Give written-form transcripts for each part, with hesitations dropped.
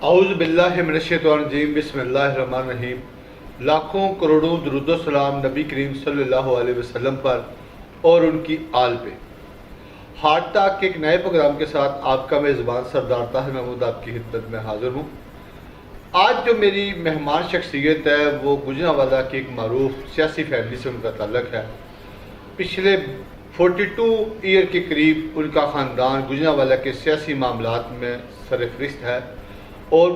اعوذ باللہ من الشیطان الرجیم بسم اللہ الرحمن الرحیم۔ لاکھوں کروڑوں درود و سلام نبی کریم صلی اللہ علیہ وسلم پر اور ان کی آل پہ۔ ہارٹ ٹاک کے ایک نئے پروگرام کے ساتھ آپ کا میزبان سردار طاہر محمود آپ کی خدمت میں حاضر ہوں۔ آج جو میری مہمان شخصیت ہے وہ گوجرانوالہ کی ایک معروف سیاسی فیملی سے ان کا تعلق ہے۔ پچھلے 42 ایئر کے قریب ان کا خاندان گوجرانوالہ کے سیاسی معاملات میں سرفہرست ہے اور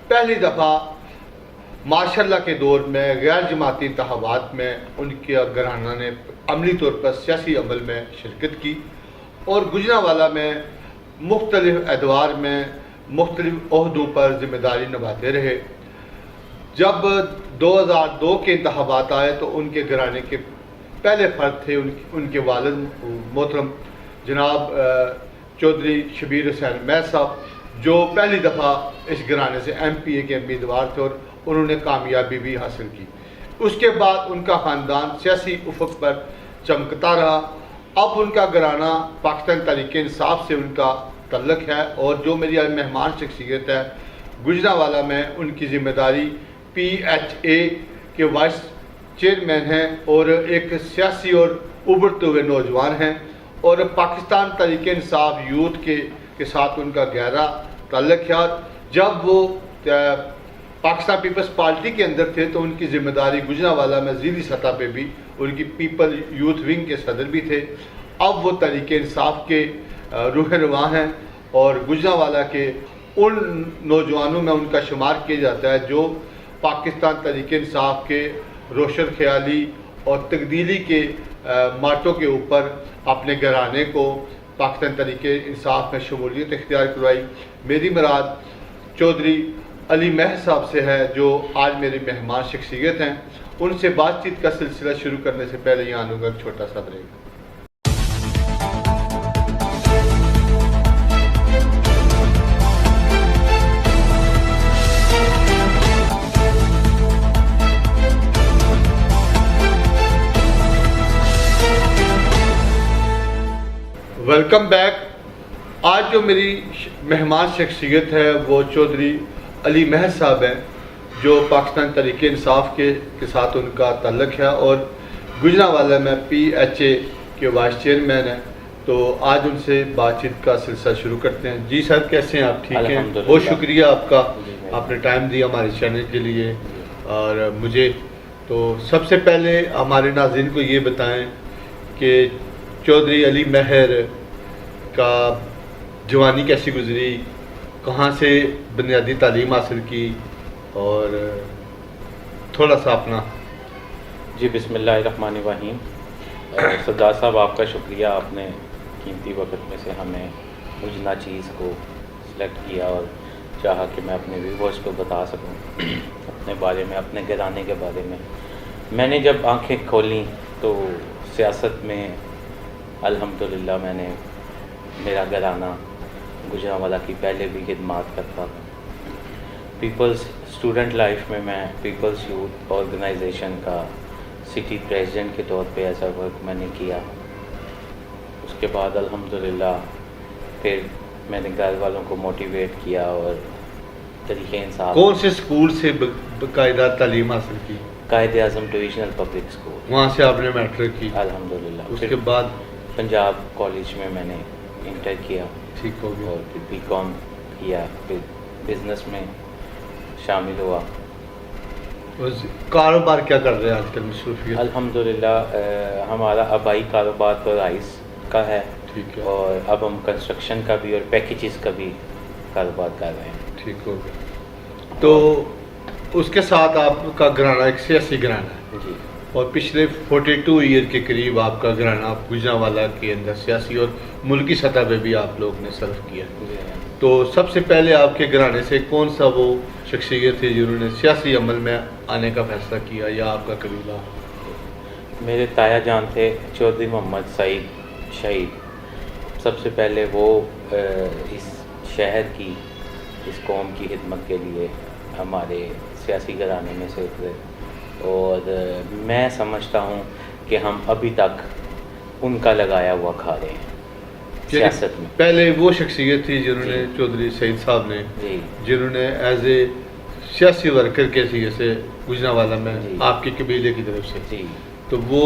پہلی دفعہ ماشاء اللہ کے دور میں غیر جماعتی انتخابات میں ان کے گھرانہ نے عملی طور پر سیاسی عمل میں شرکت کی اور گوجرانوالہ میں مختلف ادوار میں مختلف عہدوں پر ذمہ داری نبھاتے رہے۔ جب 2002 کے انتخابات آئے تو ان کے گھرانے کے پہلے فرد تھے ان کے والد محترم جناب چودھری شبیر حسین مہر صاحب، جو پہلی دفعہ اس گھرانے سے ایم پی اے کے امیدوار تھے اور انہوں نے کامیابی بھی حاصل کی۔ اس کے بعد ان کا خاندان سیاسی افق پر چمکتا رہا۔ اب ان کا گھرانہ پاکستان تحریک انصاف سے ان کا تعلق ہے اور جو میری مہمان شخصیت ہے گوجرانوالہ میں ان کی ذمہ داری پی ایچ اے کے وائس چیئرمین ہیں اور ایک سیاسی اور ابھرتے ہوئے نوجوان ہیں اور پاکستان تحریک انصاف یوتھ کے ساتھ ان کا گہرا تعلق ہے۔ جب وہ پاکستان پیپلز پارٹی کے اندر تھے تو ان کی ذمہ داری گوجرانوالہ میں ضلعی سطح پہ بھی ان کی پیپل یوتھ ونگ کے صدر بھی تھے۔ اب وہ تحریک انصاف کے روح رواں ہیں اور گوجرانوالہ کے ان نوجوانوں میں ان کا شمار کیا جاتا ہے جو پاکستان تحریک انصاف کے روشن خیالی اور تبدیلی کے ماٹو کے اوپر اپنے گھرانے کو پاکستان تحریک انصاف میں شمولیت اختیار کروائی۔ میری مراد چودھری علی مہر صاحب سے ہے جو آج میری مہمان شخصیت ہیں۔ ان سے بات چیت کا سلسلہ شروع کرنے سے پہلے یہاں آنوں کا ایک چھوٹا سا بریک۔ Welcome back. آج جو میری مہمان شخصیت ہے وہ چودھری علی مہر صاحب ہیں جو پاکستان تحریک انصاف کے ساتھ ان کا تعلق ہے اور گوجرانوالہ میں پی ایچ اے کے وائس چیئرمین ہیں۔ تو آج ان سے بات چیت کا سلسلہ شروع کرتے ہیں۔ جی سر، کیسے ہیں آپ؟ ٹھیک ہیں، بہت شکریہ آپ کا، آپ نے ٹائم دیا ہمارے چینل کے لیے اور مجھے۔ تو سب سے پہلے ہمارے ناظرین کو یہ بتائیں کہ چودھری علی مہر کا جوانی کیسی گزری، کہاں سے بنیادی تعلیم حاصل کی اور تھوڑا سا اپنا۔ جی بسم اللہ الرحمن الرحیم۔ سردار صاحب آپ کا شکریہ، آپ نے قیمتی وقت میں سے ہمیں مجھنا چیز کو سلیکٹ کیا اور چاہا کہ میں اپنے ویورز کو بتا سکوں اپنے بارے میں، اپنے گھرانے کے بارے میں۔ میں نے جب آنکھیں کھولیں تو سیاست میں الحمدللہ میں نے میرا گھرانہ گوجرانوالہ کی پہلے بھی خدمات کرتا تھا۔ پیپلز اسٹوڈنٹ لائف میں پیپلز یوتھ آرگنائزیشن کا سٹی پریزیڈنٹ کے طور پہ ایسا ورک میں نے کیا۔ اس کے بعد الحمدللہ پھر میں نے گھر والوں کو موٹیویٹ کیا اور طریقے انصاف۔ کون سے اسکول سے باقاعدہ تعلیم حاصل کی؟ Quaid Azam divisional public school, وہاں سے آپ نے میٹرک کی؟ الحمدللہ۔ اس پھر کے بعد پنجاب کالج میں نے انٹر کیا، ٹھیک ہو گیا، اور پھر بی کام کیا، پھر بزنس میں شامل ہوا۔ کاروبار کیا کر رہے ہیں آج کل مصروفیت؟ الحمدللہ ہمارا آبائی کاروبار تو رائس کا ہے، ٹھیک ہے، اور اب ہم کنسٹرکشن کا بھی اور پیکیجز کا بھی کاروبار کر رہے ہیں۔ ٹھیک ہو گیا۔ تو اس کے ساتھ آپ کا گھرانہ ایک سیاسی گھرانہ ہے جی، اور پچھلے 42 ایئر کے قریب آپ کا گھرانہ گوجرانوالہ کے اندر سیاسی اور ملکی سطح پہ بھی آپ لوگ نے صرف کیا۔ تو سب سے پہلے آپ کے گھرانے سے کون سا وہ شخصیت تھی جنہوں نے سیاسی عمل میں آنے کا فیصلہ کیا یا آپ کا قبیلہ؟ میرے تایا جان تھے چودھری محمد سعید شہید۔ سب سے پہلے وہ اس شہر کی، اس قوم کی خدمت کے لیے ہمارے سیاسی گھرانے میں سے اترے، اور میں سمجھتا ہوں کہ ہم ابھی تک ان کا لگایا ہوا کھا رہے ہیں۔ سیاست میں. پہلے وہ شخصیت تھی جنہوں نے چودھری سعید صاحب نے جی جنہوں نے ایز اے سیاسی ورکر کے ذریعے سے گجرانوالہ میں آپ کے قبیلے کی طرف سے جی تو وہ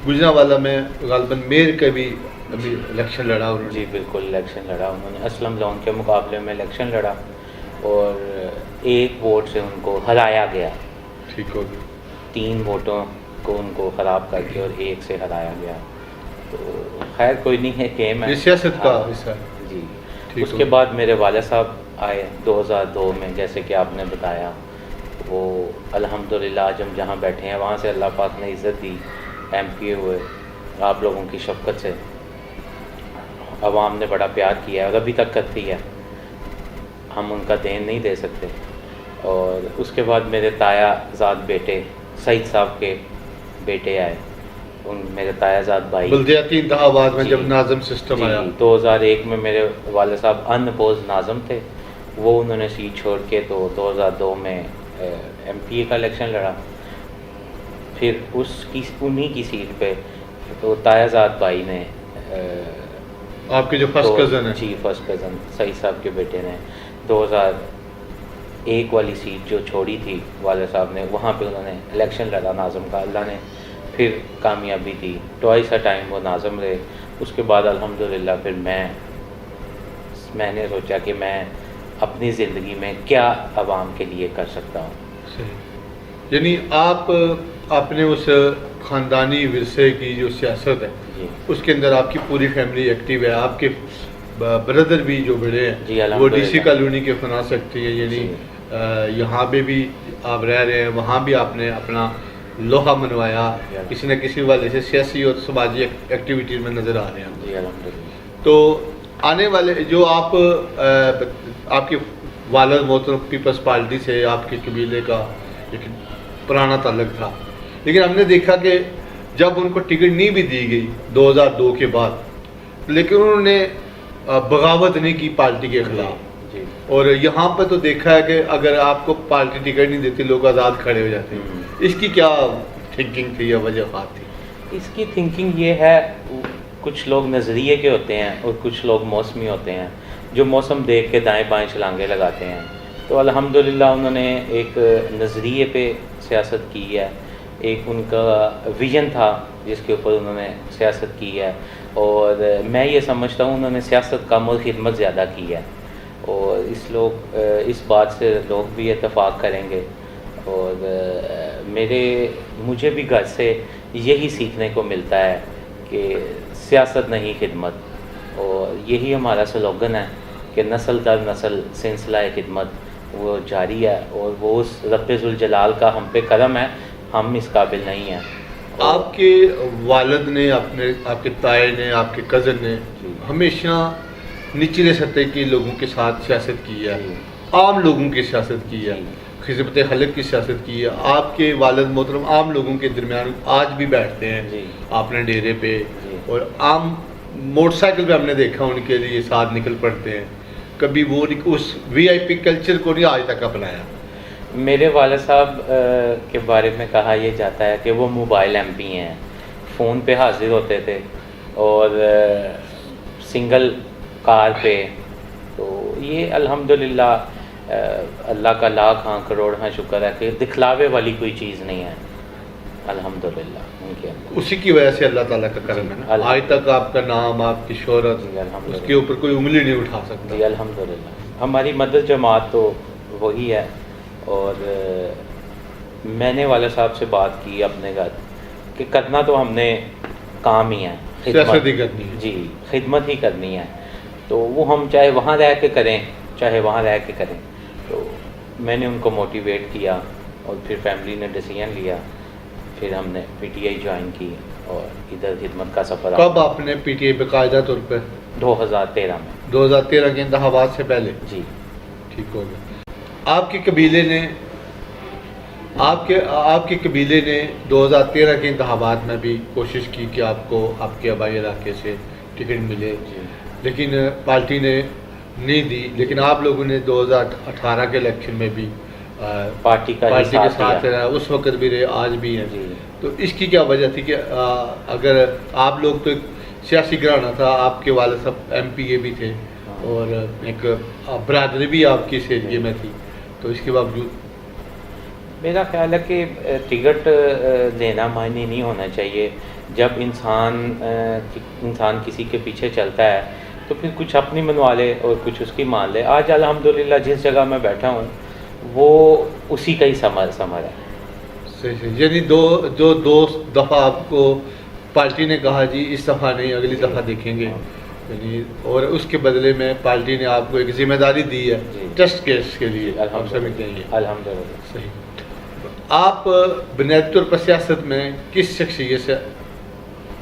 گجرانوالہ میں غالباً میئر کا بھی ابھی الیکشن لڑا انہوں نے. جی بالکل الیکشن لڑا انہوں نے. اسلم لون کے مقابلے میں الیکشن لڑا اور 1 ووٹ سے ان کو ہرایا گیا. ٹھیک ہو گیا. 3 ووٹوں کو ان کو خراب کر کے اور 1 سے ہرایا گیا. تو خیر کوئی نہیں ہے، گیم ہے، یہ سیاست کا حصہ ہے. جی. ٹھیک اس ہو کے گیا. بعد میرے والد صاحب آئے 2002 میں، جیسے کہ آپ نے بتایا. وہ الحمدللہ جب جہاں بیٹھے ہیں وہاں سے اللہ پاک نے عزت دی، ایم پی اے ہوئے آپ لوگوں کی شفقت سے. عوام نے بڑا پیار کیا ہے اور ابھی تک کرتی ہے، ہم ان کا دین نہیں دے سکتے. اور اس کے بعد میرے تایا زاد بیٹے سعید صاحب کے بیٹے آئے، میرے تایا زاد بھائی. بلدیاتی انتخابات میں جی. جب ناظم سسٹم جی آیا 2001 میں میرے والد صاحب ان اپوز ناظم تھے، وہ انہوں نے سیٹ چھوڑ کے تو 2002 میں ایم پی اے کا الیکشن لڑا. پھر انہی کی سیٹ پہ تو تایا زاد بھائی نے آپ کے جو فرسٹ کزن ہے. جی فرسٹ کزن سعید صاحب کے بیٹے نے 2001 والی سیٹ جو چھوڑی تھی والد صاحب نے، وہاں پہ انہوں نے الیکشن لڑا ناظم کا. اللہ نے پھر کامیابی دی، ٹوائس اے ٹائم وہ ناظم رہے. اس کے بعد الحمدللہ پھر میں نے سوچا کہ میں اپنی زندگی میں کیا عوام کے لیے کر سکتا ہوں. صحیح. یعنی آپ اپنے اس خاندانی ورثے کی جو سیاست ہے جی اس کے اندر آپ کی پوری فیملی ایکٹیو ہے. آپ کے بردر بھی جو بڑے جی ہیں وہ ڈی سی کالونی کے فنا سکتی ہیں، یعنی جی. یہاں پہ بھی آپ رہ رہے ہیں، وہاں بھی آپ نے اپنا لوہا منوایا، کسی نہ کسی والے سے سیاسی اور سماجی ایکٹیویٹیز میں نظر آ رہے ہیں. جی الحمدللہ. تو آنے والے جو آپ کے والد محترم پیپلز پارٹی سے آپ کے قبیلے کا ایک پرانا تعلق تھا، لیکن ہم نے دیکھا کہ جب ان کو ٹکٹ نہیں بھی دی گئی 2002 کے بعد، لیکن انہوں نے بغاوت نہیں کی پارٹی کے خلاف. جی اور یہاں پہ تو دیکھا ہے کہ اگر آپ کو پارٹی ٹکٹ نہیں دیتی لوگ آزاد کھڑے ہو جاتے ہیں. اس کی کیا تھنکنگ تھی یا وجہ بات تھی؟ اس کی تھنکنگ یہ ہے، کچھ لوگ نظریے کے ہوتے ہیں اور کچھ لوگ موسمی ہوتے ہیں جو موسم دیکھ کے دائیں بائیں چھلانگیں لگاتے ہیں. تو الحمدللہ انہوں نے ایک نظریے پہ سیاست کی ہے، ایک ان کا ویژن تھا جس کے اوپر انہوں نے سیاست کی ہے. اور میں یہ سمجھتا ہوں انہوں نے سیاست کم اور خدمت زیادہ کی ہے، اور اس بات سے لوگ بھی اتفاق کریں گے. اور مجھے بھی گھر سے یہی سیکھنے کو ملتا ہے کہ سیاست نہیں خدمت، اور یہی ہمارا سلوگن ہے کہ نسل در نسل سلسلہ خدمت وہ جاری ہے. اور وہ اس رب ذوالجلال کا ہم پہ کرم ہے، ہم اس قابل نہیں ہیں. آپ کے والد نے آپ کے تائے نے آپ کے کزن نے ہمیشہ نچلے سطح کے لوگوں کے ساتھ سیاست کی ہے، عام لوگوں کی سیاست کی ہے، خدمت خلق کی سیاست کی ہے. آپ کے والد محترم عام لوگوں کے درمیان آج بھی بیٹھتے ہیں آپ نے ڈیرے پہ، اور عام موٹر سائیکل پہ ہم نے دیکھا ان کے لیے ساتھ نکل پڑتے ہیں. کبھی وہ اس وی آئی پی کلچر کو نہیں آج تک اپنایا. میرے والد صاحب کے بارے میں کہا یہ جاتا ہے کہ وہ موبائل ایم پی ہیں، فون پہ حاضر ہوتے تھے اور سنگل کار پہ. تو یہ الحمدللہ اللہ کا لاکھ ہاں کروڑ ہاں شکر ہے کہ دکھلاوے والی کوئی چیز نہیں ہے الحمدللہ ان کے اندر. اسی کی وجہ سے اللہ تعالیٰ کا کرم ہے نا، آج تک آپ کا نام، آپ کی شہرت، اس کے اوپر کوئی انگلی نہیں اٹھا سکتا. جی الحمدللہ. ہماری مدد جماعت تو وہی ہے. اور میں نے والد صاحب سے بات کی اپنے گھر کہ کرنا تو ہم نے کام ہی ہے، سیاست ہی کرنی ہے. جی خدمت ہی کرنی ہے. تو وہ ہم چاہے وہاں رہ کے کریں چاہے وہاں رہ کے کریں. تو میں نے ان کو موٹیویٹ کیا اور پھر فیملی نے ڈیسیژن لیا. پھر ہم نے پی ٹی آئی جوائن کی اور ادھر خدمت کا سفر. کب آپ نے پی ٹی آئی باقاعدہ طور پہ؟ 2013 میں. 2013 کے انتخابات سے پہلے؟ جی ٹھیک ہو گیا. آپ کے قبیلے نے 2013 کے انتخابات میں بھی کوشش کی کہ آپ کو آپ کے آبائی علاقے سے ٹکٹ ملے، لیکن پارٹی نے نہیں دی. لیکن آپ لوگوں نے 2018 کے الیکشن میں بھی پارٹی کے ساتھ رہا، اس وقت بھی رہے، آج بھی ہیں. تو اس کی کیا وجہ تھی کہ اگر آپ لوگ تو سیاسی گھرانہ تھا، آپ کے والد صاحب ایم پی اے بھی تھے اور ایک برادری بھی آپ کی اس ایریے میں تھی، تو اس کے باوجود میرا خیال ہے کہ ٹکٹ لینا معنی نہیں ہونا چاہیے. جب انسان کسی کے پیچھے چلتا ہے تو پھر کچھ اپنی منوا لے اور کچھ اس کی مان لے. آج الحمدللہ جس جگہ میں بیٹھا ہوں وہ اسی کا ہی ثمر ہے. صحیح. یعنی دو دفعہ آپ کو پارٹی نے کہا جی اس دفعہ نہیں اگلی دفعہ دیکھیں گے، یعنی اور اس کے بدلے میں پارٹی نے آپ کو ایک ذمہ داری دی ہے ٹیسٹ کیس کے لیے. الحمدللہ. صحیح. آپ بنیادی طور پر سیاست میں کس شخصیت سے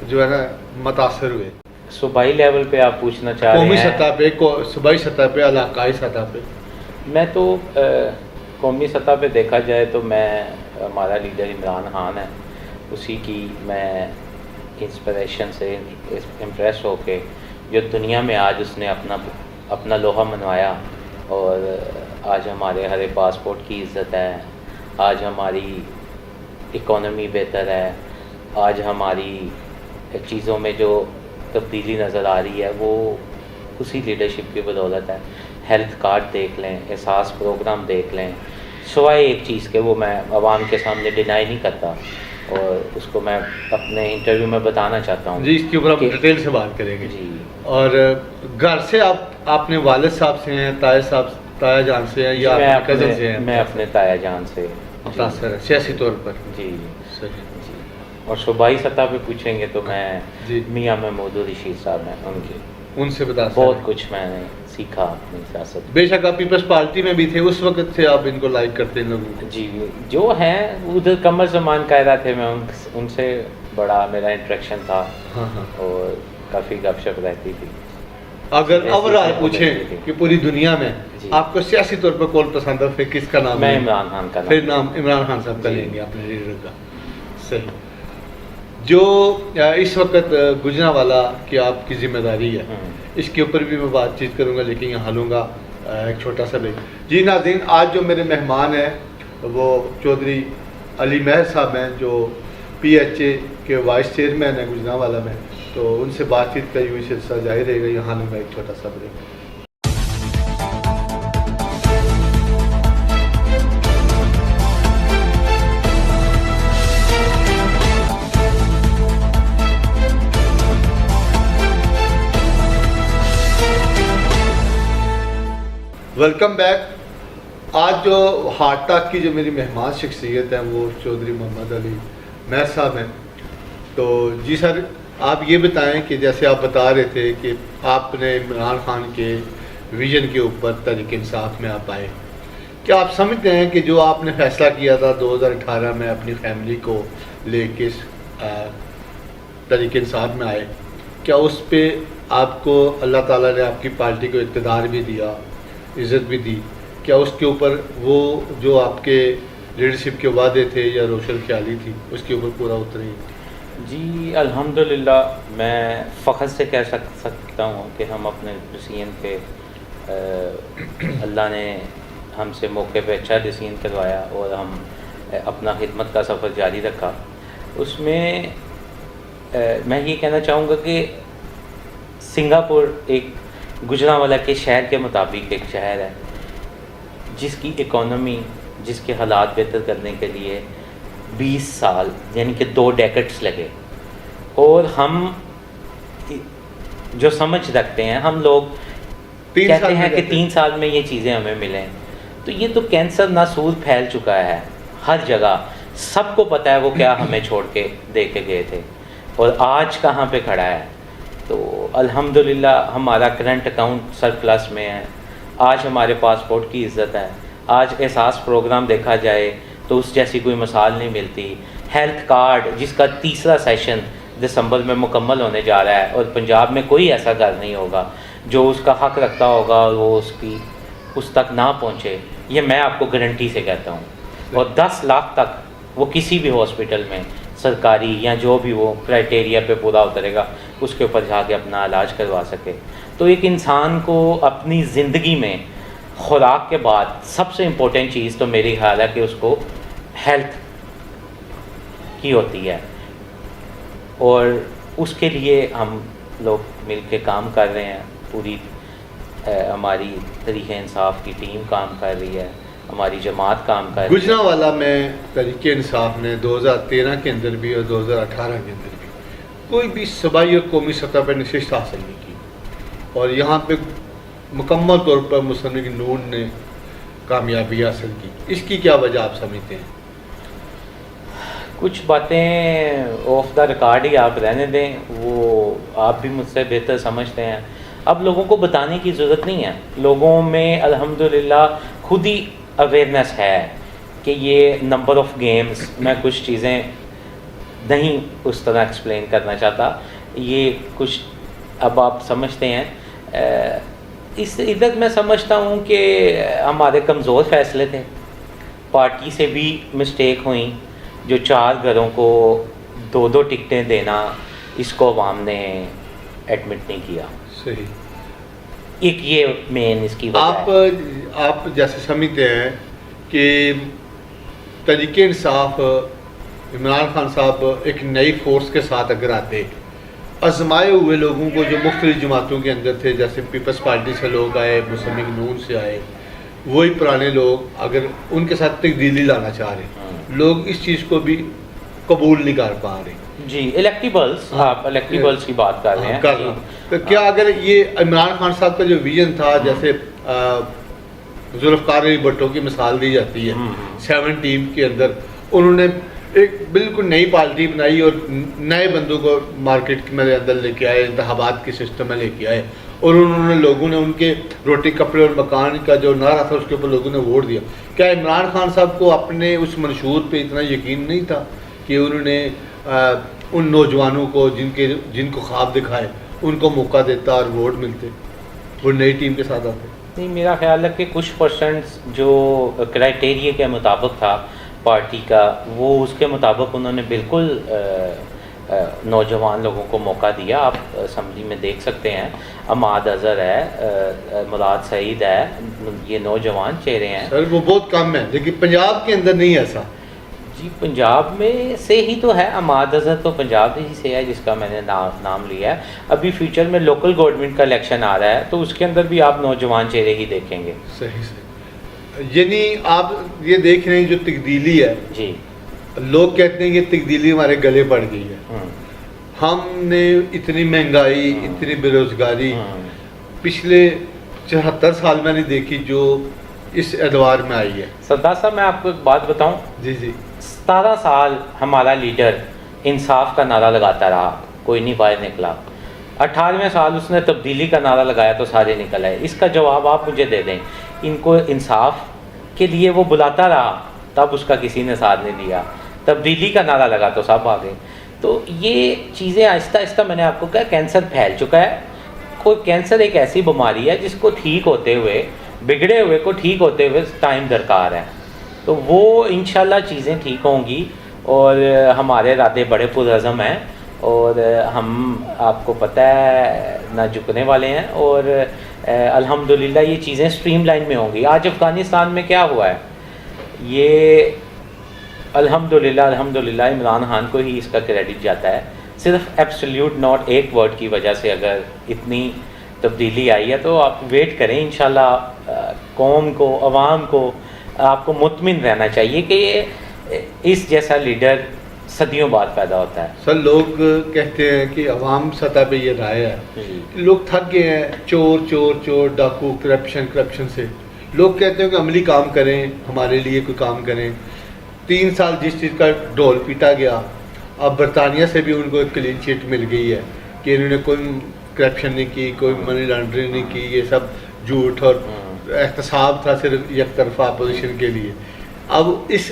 جو ہے نا متاثر ہوئے؟ صوبائی لیول پہ آپ پوچھنا چاہ رہے ہیں؟ قومی سطح پہ، صوبائی سطح پہ، علاقائی سطح پہ؟ میں تو قومی سطح پہ دیکھا جائے تو ہمارا لیڈر عمران خان ہے، اسی کی میں انسپریشن سے امپریس ہو کے جو دنیا میں آج اس نے اپنا لوہا منوایا اور آج ہمارے ہر پاسپورٹ کی عزت ہے، آج ہماری اکانومی بہتر ہے، آج ہماری چیزوں میں جو تبدیلی نظر آ رہی ہے وہ اسی لیڈرشپ کی بدولت ہے. ہیلتھ کارڈ دیکھ لیں، احساس پروگرام دیکھ لیں، سوائے ایک چیز کے وہ میں عوام کے سامنے ڈینائی نہیں کرتا اور اس کو میں اپنے انٹرویو میں بتانا چاہتا ہوں. جی اس کے اوپر ہم ڈیٹیل سے بات کریں گے. جی. اور گھر سے آپ اپنے والد صاحب سے ہیں، تایا جان سے ہیں یا اپنے کزن سے ہیں؟ میں اپنے تایا جان سے متاثر ہے سیاسی طور پر. جی. صحیح. جی. اور صوبائی سطح پہ پوچھیں گے تو میں جی میاں محمود رشید صاحب ہیں، ان سے متاثر بہت کچھ میں نے سیکھا اپنی سیاست. بے شک آپ پیپلز پارٹی میں بھی تھے، اس وقت سے آپ ان کو لائک کرتے ہیں لوگوں کو؟ جی جو ہیں ادھر قمر زمان قاعدہ تھے، میں ان سے بڑا میرا انٹریکشن تھا. ہاں ہاں. اور کافی گپ شپ رہتی تھی. اگر اوورآل پوچھیں کہ پوری دنیا میں آپ کو سیاسی طور پر کون پسند ہے، پھر کس کا نام؟ میں عمران خان کا پھر نام عمران خان صاحب کا لیں گے اپنے لیڈر کا. صحیح. جو اس وقت گجرانوالہ کی آپ کی ذمہ داری ہے اس کے اوپر بھی میں بات چیت کروں گا، لیکن یہاں لوں گا ایک چھوٹا سا بریک. جی ناظرین، آج جو میرے مہمان ہیں وہ چودھری علی مہر صاحب ہیں جو پی ایچ اے کے وائس چیئرمین ہیں گجرانوالہ میں، تو ان سے بات چیت کا یوں سلسلہ جاری رہے گا. یہاں لوں گا ایک چھوٹا سا بریک. Welcome back. آج جو ہارٹ ٹاک کی جو میری مہمان شخصیت ہے وہ چودھری محمد علی مہر صاحب ہیں. تو جی سر، آپ یہ بتائیں کہ جیسے آپ بتا رہے تھے کہ آپ نے عمران خان کے ویژن کے اوپر تحریک انصاف میں آپ آئے، کیا آپ سمجھتے ہیں کہ جو آپ نے فیصلہ کیا تھا 2018 میں اپنی فیملی کو لے کے تحریک انصاف میں آئے، کیا اس پہ آپ کو اللہ تعالیٰ نے آپ کی پارٹی کو اقتدار بھی دیا، عزت بھی دی؟ کیا اس کے اوپر وہ جو آپ کے لیڈرشپ کے وعدے تھے یا روشن خیالی تھی اس کے اوپر پورا اترے؟ جی الحمدللہ میں فخر سے کہہ سکتا ہوں کہ ہم اپنے ڈسیزن پہ اللہ نے ہم سے موقع پہ اچھا ڈسیزن کروایا اور ہم اپنا خدمت کا سفر جاری رکھا. اس میں میں یہ کہنا چاہوں گا کہ سنگاپور ایک گجرانوالہ کے شہر کے مطابق ایک شہر ہے جس کی اکانومی، جس کے حالات بہتر کرنے کے لیے 20 سال یعنی کہ 2 ڈیکڈس لگے. اور ہم جو سمجھ رکھتے ہیں، ہم لوگ کہتے ہیں کہ 3 سال میں یہ چیزیں ہمیں ملیں، تو یہ تو کینسر ناسور پھیل چکا ہے ہر جگہ. سب کو پتہ ہے وہ کیا ہمیں چھوڑ کے دے کے گئے تھے اور آج کہاں پہ کھڑا ہے. تو الحمدللہ ہمارا کرنٹ اکاؤنٹ سرپلس میں ہے، آج ہمارے پاسپورٹ کی عزت ہے، آج احساس پروگرام دیکھا جائے تو اس جیسی کوئی مثال نہیں ملتی. ہیلتھ کارڈ جس کا 3را سیشن دسمبر میں مکمل ہونے جا رہا ہے اور پنجاب میں کوئی ایسا گھر نہیں ہوگا جو اس کا حق رکھتا ہوگا اور وہ اس تک نہ پہنچے، یہ میں آپ کو گارنٹی سے کہتا ہوں. اور 10 لاکھ تک وہ کسی بھی ہاسپٹل میں سرکاری یا جو بھی وہ کرائٹیریا پہ پورا اترے گا اس کے اوپر جا کے اپنا علاج کروا سکے. تو ایک انسان کو اپنی زندگی میں خوراک کے بعد سب سے امپورٹنٹ چیز تو میری خیال ہے کہ اس کو ہیلتھ کی ہوتی ہے، اور اس کے لیے ہم لوگ مل کے کام کر رہے ہیں، پوری ہماری تحریک انصاف کی ٹیم کام کر رہی ہے، ہماری جماعت کام کر رہی ہے۔ گجرانوالہ میں تحریک انصاف نے 2013 کے اندر بھی اور 2018 کے اندر بھی کوئی بھی صوبائی اور قومی سطح پر نشست حاصل نہیں کی، اور یہاں پہ مکمل طور پر مسلم لیگ نون نے کامیابی حاصل کی۔ اس کی کیا وجہ آپ سمجھتے ہیں؟ کچھ باتیں آف دا ریکارڈ ہی آپ رہنے دیں، وہ آپ بھی مجھ سے بہتر سمجھتے ہیں۔ اب لوگوں کو بتانے کی ضرورت نہیں ہے، لوگوں میں الحمدللہ خود ہی اویئرنیس ہے کہ یہ نمبر آف گیمز، میں کچھ چیزیں نہیں اس طرح ایکسپلین کرنا چاہتا، یہ کچھ اب آپ سمجھتے ہیں۔ اس ادھر میں سمجھتا ہوں کہ ہمارے کمزور فیصلے تھے، پارٹی سے بھی مسٹیک ہوئیں، جو 4 گھروں کو 2 ٹکٹیں دینا، اس کو عوام نے ایڈمٹ نہیں کیا۔ صحیح۔ ایک یہ مین اس کی وجہ ہے۔ آپ جیسے سمجھتے ہیں کہ تحریک انصاف، عمران خان صاحب ایک نئی فورس کے ساتھ اگر آتے، آزمائے ہوئے لوگوں کو جو مختلف جماعتوں کے اندر تھے، جیسے پیپلز پارٹی سے لوگ آئے، مسلم لیگ نون سے آئے، وہی پرانے لوگ اگر ان کے ساتھ تبدیلی لانا چاہ رہے، لوگ اس چیز کو بھی قبول نہیں کر پا رہے۔ جی الیکٹیبلز، آپ الیکٹیبلز کی بات کر رہے ہیں۔ تو کیا اگر یہ عمران خان صاحب کا جو ویژن تھا، جیسے ذوالفقار علی بھٹو کی مثال دی جاتی ہے، 7 ٹیم کے اندر انہوں نے ایک بالکل نئی پارٹی بنائی اور نئے بندوں کو مارکیٹ میں اندر لے کے آئے، انتخابات کے سسٹم میں لے کے آئے، اور انہوں نے لوگوں نے ان کے روٹی کپڑے اور مکان کا جو نعرہ تھا اس کے اوپر لوگوں نے ووٹ دیا۔ کیا عمران خان صاحب کو اپنے اس منشور پہ اتنا یقین نہیں تھا کہ انہوں نے ان نوجوانوں کو جن کو خواب دکھائے ان کو موقع دیتا اور ووٹ ملتے، وہ نئی ٹیم کے ساتھ آتے؟ نہیں، میرا خیال ہے کہ کچھ پرسنٹس جو کرائٹیریا کے مطابق تھا پارٹی کا، وہ اس کے مطابق انہوں نے بالکل نوجوان لوگوں کو موقع دیا۔ آپ اسمبلی میں دیکھ سکتے ہیں، عماد اظہر ہے، مراد سعید ہے، یہ نوجوان چہرے ہیں۔ سر وہ بہت کم ہے، لیکن پنجاب کے اندر نہیں ایسا۔ جی پنجاب میں سے ہی تو ہے، عماد اظہر تو پنجاب ہی سے ہے جس کا میں نے نام لیا ہے۔ ابھی فیوچر میں لوکل گورنمنٹ کا الیکشن آ رہا ہے تو اس کے اندر بھی آپ نوجوان چہرے ہی دیکھیں گے۔ صحیح صحیح۔ یعنی آپ یہ دیکھ رہے ہیں جو تبدیلی ہے، جی لوگ کہتے ہیں کہ تبدیلی ہمارے گلے پڑ گئی ہے۔ ہم نے اتنی مہنگائی، اتنی بے روزگاری پچھلے 74 سال میں نہیں دیکھی جو اس ادوار میں آئی ہے۔ سردار صاحب میں آپ کو ایک بات بتاؤں، جی جی، 17 سال ہمارا لیڈر انصاف کا نعرہ لگاتا رہا، کوئی نہیں باہر نکلا۔ 18ویں سال اس نے تبدیلی کا نعرہ لگایا تو سارے نکل آئے۔ اس کا جواب آپ مجھے دے دیں، ان کو انصاف کے لیے وہ بلاتا رہا تب اس کا کسی نے ساتھ نہیں دیا، تبدیلی کا نعرہ لگا تو سب آ گئے۔ تو یہ چیزیں آہستہ آہستہ، میں نے آپ کو کہا کینسر پھیل چکا ہے۔ کوئی کینسر ایک ایسی بیماری ہے جس کو ٹھیک ہوتے ہوئے، بگڑے ہوئے کو ٹھیک ہوتے ہوئے ٹائم درکار ہے، تو وہ انشاءاللہ چیزیں ٹھیک ہوں گی، اور ہمارے ارادے بڑے پرعزم ہیں، اور ہم آپ کو پتہ ہے نہ جھکنے والے ہیں، اور الحمدللہ یہ چیزیں سٹریم لائن میں ہوں گی۔ آج افغانستان میں کیا ہوا ہے، یہ الحمدللہ عمران خان کو ہی اس کا کریڈٹ جاتا ہے۔ صرف ایبسلیوٹ ناٹ ایک ورڈ کی وجہ سے اگر اتنی تبدیلی آئی ہے تو آپ ویٹ کریں، انشاءاللہ قوم کو، عوام کو، آپ کو مطمئن رہنا چاہیے کہ یہ اس جیسا لیڈر صدیوں بعد پیدا ہوتا ہے۔ سر لوگ کہتے ہیں کہ عوام سطح پہ یہ رائے ہے کہ لوگ تھک گئے ہیں چور ڈاکو کرپشن سے۔ لوگ کہتے ہیں کہ عملی کام کریں، ہمارے لیے کوئی کام کریں۔ 3 سال جس چیز کا ڈھول پیٹا گیا، اب برطانیہ سے بھی ان کو ایک کلین چٹ مل گئی ہے کہ انہوں نے کوئی کرپشن نہیں کی، کوئی منی لانڈرنگ نہیں کی، یہ سب جھوٹ اور احتساب تھا صرف یک طرفہ اپوزیشن کے لیے۔ اب اس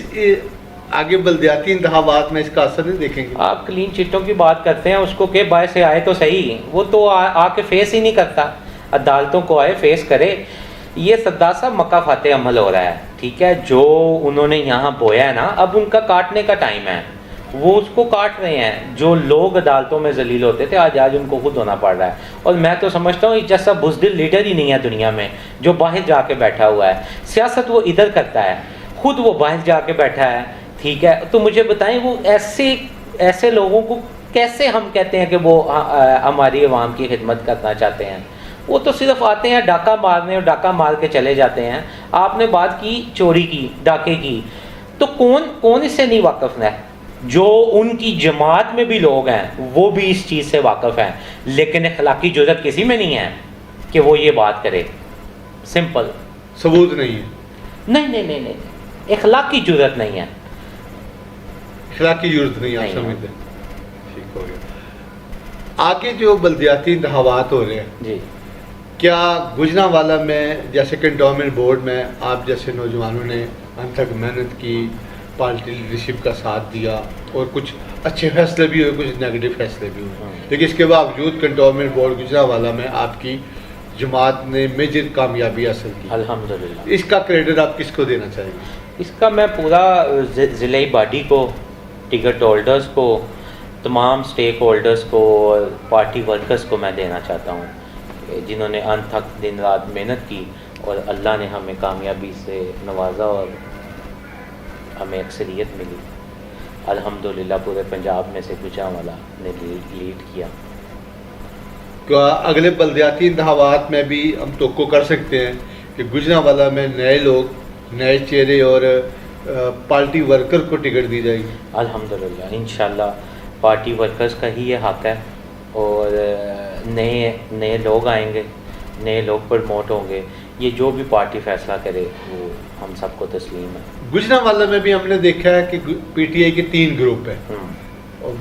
آگے بلدیاتی انتخابات میں اس کا اثر نہیں دیکھیں گے؟ آپ کلین چٹوں کی بات کرتے ہیں، اس کو کہ باعث سے آئے تو صحیح، وہ تو آ کے فیس ہی نہیں کرتا، عدالتوں کو آئے فیس کرے۔ یہ سردار صاحب مکہ فاتح عمل ہو رہا ہے، ٹھیک ہے، جو انہوں نے یہاں بویا ہے نا، اب ان کا کاٹنے کا ٹائم ہے، وہ اس کو کاٹ رہے ہیں۔ جو لوگ عدالتوں میں ذلیل ہوتے تھے آج ان کو خود ہونا پڑ رہا ہے، اور میں تو سمجھتا ہوں جیسا بزدل لیڈر ہی نہیں ہے دنیا میں جو باہر جا کے بیٹھا ہوا ہے۔ سیاست وہ ادھر کرتا ہے، خود وہ باہر جا کے بیٹھا ہے، ٹھیک ہے۔ تو مجھے بتائیں وہ ایسے لوگوں کو کیسے ہم کہتے ہیں کہ وہ ہماری عوام کی خدمت کرنا چاہتے ہیں؟ وہ تو صرف آتے ہیں ڈاکہ مارنے اور ڈاکہ مار کے چلے جاتے ہیں. آپ نے بات کی چوری کی، ڈاکے کی، تو کون اس سے نہیں واقف ہے؟ جو ان کی جماعت میں بھی لوگ ہیں وہ بھی اس چیز سے واقف ہیں، لیکن اخلاقی جرات کسی میں نہیں ہے کہ وہ یہ بات کرے. سمپل ثبوت نہیں ہے. نہیں، اخلاقی جرات نہیں ہے. اخلاقی ضرورت نہیں آپ نہیں. سمجھتے ہیں. ٹھیک ہو گیا. آگے جو بلدیاتی انتخابات ہو رہے ہیں، جی کیا گوجرانوالہ میں جیسے کنٹونمنٹ بورڈ میں آپ جیسے نوجوانوں نے ہم تک محنت کی، پارٹی لیڈرشپ کا ساتھ دیا اور کچھ اچھے فیصلے بھی ہوئے، کچھ نیگیٹو فیصلے بھی ہوئے، لیکن اس کے باوجود کنٹونمنٹ بورڈ گوجرانوالہ میں آپ کی جماعت نے میجر کامیابی حاصل کی. الحمدللہ. اس کا کریڈٹ آپ کس کو دینا چاہیں گے؟ اس کا میں پورا ضلعی باڈی کو، ٹکٹ ہولڈرز کو، تمام سٹیک ہولڈرز کو اور پارٹی ورکرز کو میں دینا چاہتا ہوں، جنہوں نے ان تک دن رات محنت کی اور اللہ نے ہمیں کامیابی سے نوازا اور ہمیں اکثریت ملی. الحمدللہ پورے پنجاب میں سے گوجرانوالہ نے لیڈ کیا. کیا اگلے بلدیاتی انتخابات میں بھی ہم توقع کر سکتے ہیں کہ گوجرانوالہ میں نئے لوگ، نئے چہرے اور پارٹی ورکر کو ٹکٹ دی جائے گی؟ الحمدللہ انشاءاللہ پارٹی ورکرز کا ہی یہ حق ہے، اور نئے لوگ آئیں گے، نئے لوگ پروموٹ ہوں گے. یہ جو بھی پارٹی فیصلہ کرے وہ ہم سب کو تسلیم ہے. گوجرانوالہ میں بھی ہم نے دیکھا ہے کہ پی ٹی آئی کے 3 گروپ ہیں، اور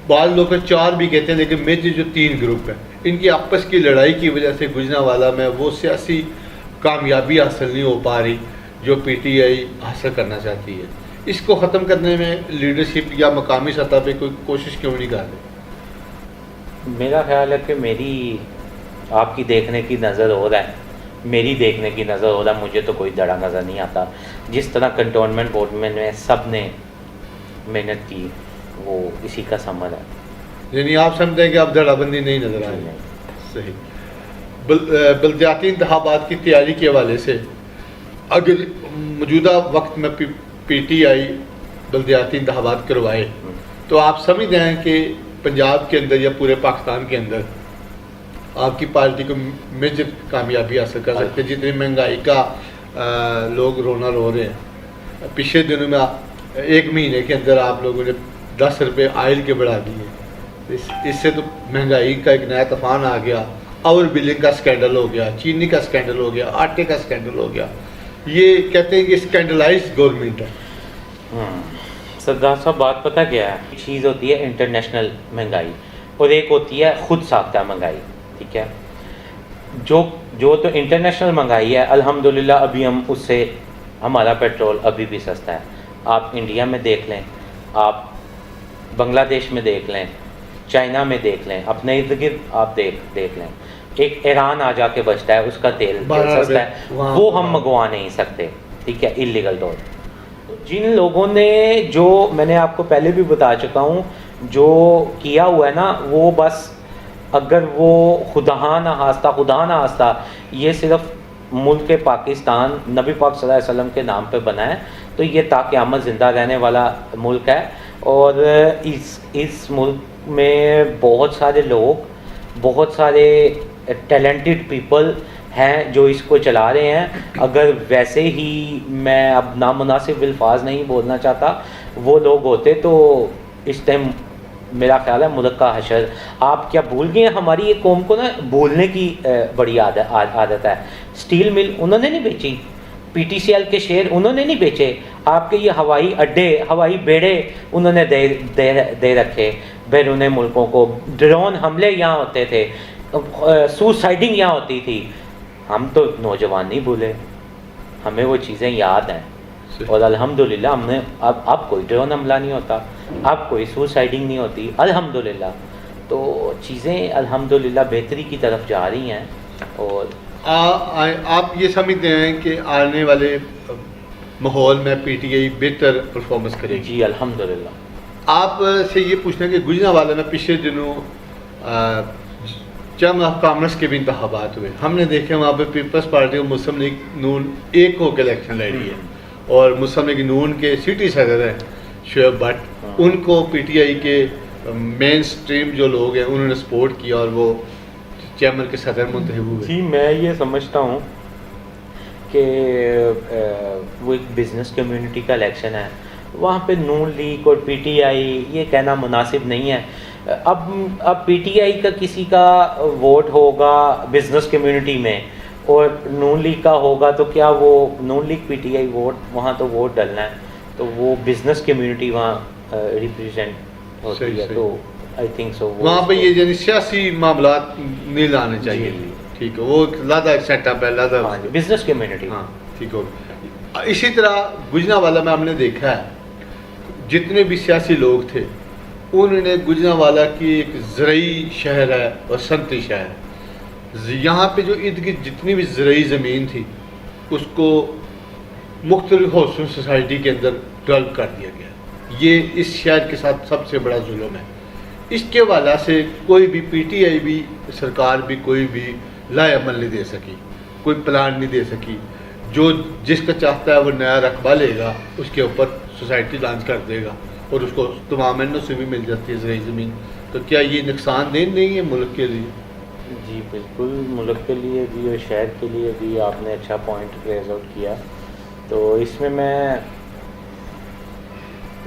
بعض لوگ 4 بھی کہتے ہیں، لیکن میجر جو 3 گروپ ہیں، ان کی آپس کی لڑائی کی وجہ سے گوجرانوالہ میں وہ سیاسی کامیابی حاصل نہیں ہو پا رہی جو پی ٹی آئی حاصل کرنا چاہتی ہے. اس کو ختم کرنے میں لیڈرشپ یا مقامی سطح پہ کوئی کوشش کیوں نہیں کر رہی؟ میرا خیال ہے کہ میری آپ کی دیکھنے کی نظر ہو رہا ہے، میری دیکھنے کی نظر ہو رہا ہے، مجھے تو کوئی دڑا نظر نہیں آتا. جس طرح کنٹونمنٹ بورڈ میں سب نے محنت کی وہ اسی کا ثمر ہے. یعنی آپ سمجھتے ہیں کہ اب دھڑا بندی نہیں نظر آ رہی؟ صحیح. بلدیاتی انتخابات کی تیاری کے حوالے سے اگر موجودہ وقت میں پی ٹی آئی بلدیاتی انتخابات کروائے تو آپ سمجھ رہے ہیں کہ پنجاب کے اندر یا پورے پاکستان کے اندر آپ کی پارٹی کو میجر کامیابی حاصل کر سکتے ہیں؟ جتنی مہنگائی کا لوگ رونا رو رہے ہیں، پچھلے دنوں میں 1 مہینے کے اندر آپ لوگوں نے 10 روپے آئل کے بڑھا دیے، اس سے تو مہنگائی کا ایک نیا طوفان آ گیا. اوور بلنگ کا اسکینڈل ہو گیا، چینی کا اسکینڈل ہو گیا، آٹے کا اسکینڈل ہو گیا. یہ کہتے ہیں کہ اسکینڈلائزڈ گورنمنٹ ہے. سردار صاحب بات پتہ کیا ہے؟ ایک چیز ہوتی ہے انٹرنیشنل مہنگائی اور ایک ہوتی ہے خود ساختہ مہنگائی. ٹھیک ہے، جو تو انٹرنیشنل مہنگائی ہے الحمدللہ ابھی ہم اس سے، ہمارا پیٹرول ابھی بھی سستا ہے. آپ انڈیا میں دیکھ لیں، آپ بنگلہ دیش میں دیکھ لیں، چائنا میں دیکھ لیں، اپنے ارد گرد آپ دیکھ لیں. ایک ایران آ جا کے بچتا ہے، اس کا تیل سستا ہے، وہ ہم منگوا نہیں سکتے. ٹھیک ہے، ایلیگل طور. جن لوگوں نے، جو میں نے آپ کو پہلے بھی بتا چکا ہوں، جو کیا ہوا ہے نا، وہ بس اگر وہ خدا نہ خواستہ یہ صرف ملک پاکستان نبی پاک صلی اللہ علیہ وسلم کے نام پہ بنا ہے تو یہ تا قیامت زندہ رہنے والا ملک ہے. اور اس ملک میں بہت سارے لوگ، بہت سارے ٹیلنٹڈ پیپل ہیں جو اس کو چلا رہے ہیں. اگر ویسے ہی، میں اب نامناسب الفاظ نہیں بولنا چاہتا، وہ لوگ ہوتے تو اس ٹائم میرا خیال ہے ملک کا حشر. آپ کیا بھول گئے ہیں؟ ہماری ایک قوم کو نا بولنے کی بڑی عادت ہے. اسٹیل مل انہوں نے نہیں بیچی، پی ٹی سی ایل کے شیئر انہوں نے نہیں بیچے، آپ کے یہ ہوائی اڈے، ہوائی بیڑے انہوں نے دے رکھے بیرون ملکوں کو. ڈرون حملے یہاں ہوتے تھے، سوسائڈنگ یہاں ہوتی تھی. ہم تو نوجوان نہیں بھولے، ہمیں وہ چیزیں یاد ہیں. اور الحمدللہ ہم نے اب کوئی ڈرون حملہ نہیں ہوتا، اب کوئی سوسائڈنگ نہیں ہوتی الحمدللہ. تو چیزیں الحمدللہ بہتری کی طرف جا رہی ہیں. اور آپ یہ سمجھتے ہیں کہ آنے والے ماحول میں پی ٹی آئی بہتر پرفارمنس کرے گی؟ جی الحمدللہ. آپ سے یہ پوچھنا ہے کہ گوجرانوالہ میں پچھلے دنوں چیئرمین آف کامرس کے بھی انتخابات ہوئے. ہم نے دیکھے وہاں پہ پیپلز پارٹی اور مسلم لیگ نون ایک ہو کے الیکشن لڑی ہے، اور مسلم لیگ نون کے سٹی صدر ہیں شعیب بٹ، ان کو پی ٹی آئی کے مین سٹریم جو لوگ ہیں انہوں نے سپورٹ کیا اور وہ چیمبر کے صدر منتخب ہوئے. جی میں یہ سمجھتا ہوں کہ وہ ایک بزنس کمیونٹی کا الیکشن ہے, وہاں پہ نون لیگ اور پی ٹی آئی یہ کہنا مناسب نہیں ہے. اب پی ٹی آئی کا کسی کا ووٹ ہوگا بزنس کمیونٹی میں اور نون لیگ کا ہوگا تو کیا وہ Noon League P T I vote وہاں تو ووٹ ڈلنا ہے, تو وہ بزنس کمیونٹی وہاں ریپریزینٹ ہوتی ہے. تو آئی تھنک سو وہاں پہ یہ یعنی سیاسی معاملات نہیں لانے چاہیے. ٹھیک ہے, وہ لادہ سیٹ اپ ہے, لادہ بزنس کمیونٹی. ہاں ٹھیک ہو. اسی طرح گجرانوالہ میں ہم نے دیکھا ہے جتنے بھی سیاسی لوگ تھے انہوں نے گجرانوالہ کی ایک زرعی شہر ہے اور صنعتی شہر ہے, یہاں پہ جو ارد گرد جتنی بھی زرعی زمین تھی اس کو مختلف ہاؤسنگ سوسائٹی کے اندر ڈیولپ کر دیا گیا. یہ اس شہر کے ساتھ سب سے بڑا ظلم ہے. اس کے حوالے سے کوئی بھی پی ٹی آئی بھی سرکار بھی کوئی بھی لائے عمل نہیں دے سکی, کوئی پلان نہیں دے سکی. جو جس کا چاہتا ہے وہ نیا رقبہ لے گا, اس کے اوپر سوسائٹی لانچ کر دے گا اور اس کو تمام اینوں سے بھی مل جاتی ہے زرعی زمین. تو کیا یہ نقصان دہ نہیں ہے ملک کے لیے؟ جی بالکل, ملک کے لیے بھی اور شہر کے لیے بھی آپ نے اچھا پوائنٹ ریز آؤٹ کیا. تو اس میں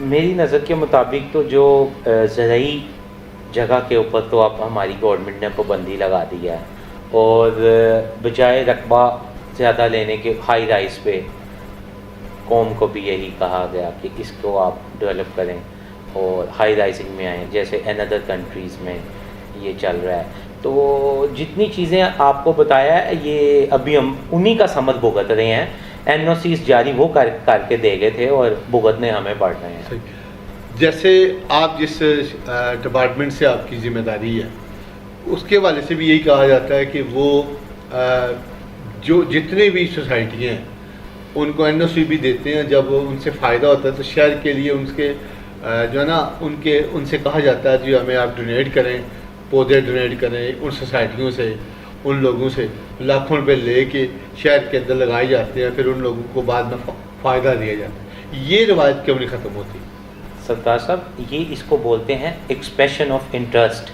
میری نظر کے مطابق تو جو زرعی جگہ کے اوپر تو اب ہماری گورنمنٹ نے پابندی لگا دی ہے, اور بجائے رقبہ زیادہ لینے کے ہائی رائز پہ قوم کو بھی یہی کہا گیا کہ اس کو آپ ڈیولپ کریں اور ہائی رائزنگ میں آئیں, جیسے ان ادر کنٹریز میں یہ چل رہا ہے. تو جتنی چیزیں آپ کو بتایا ہے یہ ابھی ہم انہی کا سمجھ بھگت رہے ہیں. این او سیز جاری وہ کر کے دے گئے تھے اور بھگتنے ہمیں پڑ رہے ہیں. جیسے آپ جس ڈپارٹمنٹ سے آپ کی ذمہ داری ہے اس کے حوالے سے بھی یہی کہا جاتا ہے کہ وہ جو جتنے بھی سوسائٹی ہیں ان کو این او سی بھی دیتے ہیں. جب ان سے فائدہ ہوتا ہے تو شہر کے لیے ان کے جو ہے نا ان سے کہا جاتا ہے جی ہمیں آپ ڈونیٹ کریں, پودے ڈونیٹ کریں. ان سوسائٹیوں سے ان لوگوں سے لاکھوں روپے لے کے شہر کے اندر لگائے جاتے ہیں, پھر ان لوگوں کو بعد میں فائدہ دیا جاتا ہے. یہ روایت کیوں نہیں ختم ہوتی؟ سردار صاحب یہ اس کو بولتے ہیں ایکسپریشن آف انٹرسٹ.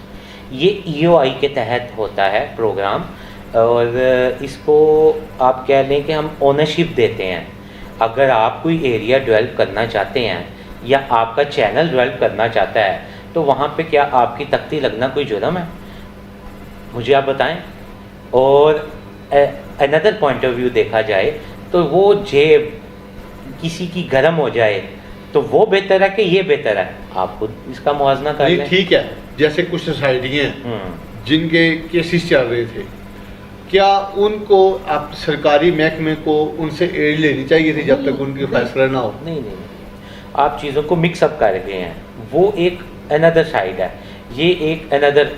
یہ ای او آئی کے تحت ہوتا ہے پروگرام, اور اس کو آپ کہہ لیں کہ ہم اونرشپ دیتے ہیں. اگر آپ کوئی ایریا ڈیولپ کرنا چاہتے ہیں یا آپ کا چینل ڈیولپ کرنا چاہتا ہے تو وہاں پہ کیا آپ کی تختی لگنا کوئی جرم ہے؟ مجھے آپ بتائیں. اور اندر پوائنٹ آف ویو دیکھا جائے تو وہ جیب کسی کی گرم ہو جائے تو وہ بہتر ہے کہ یہ بہتر ہے؟ آپ خود اس کا موازنہ کر لیں. ٹھیک ہے, جیسے کچھ سوسائٹیاں ہیں جن کے کیسز چل رہے تھے, کیا ان کو آپ سرکاری محکمے کو ان سے ایڈ لینی چاہیے تھی جب تک ان کی فیصلہ نہ ہو؟ نہیں, آپ چیزوں کو مکس اپ کر گئے ہیں. وہ ایک اندر سائڈ ہے, یہ ایک اندر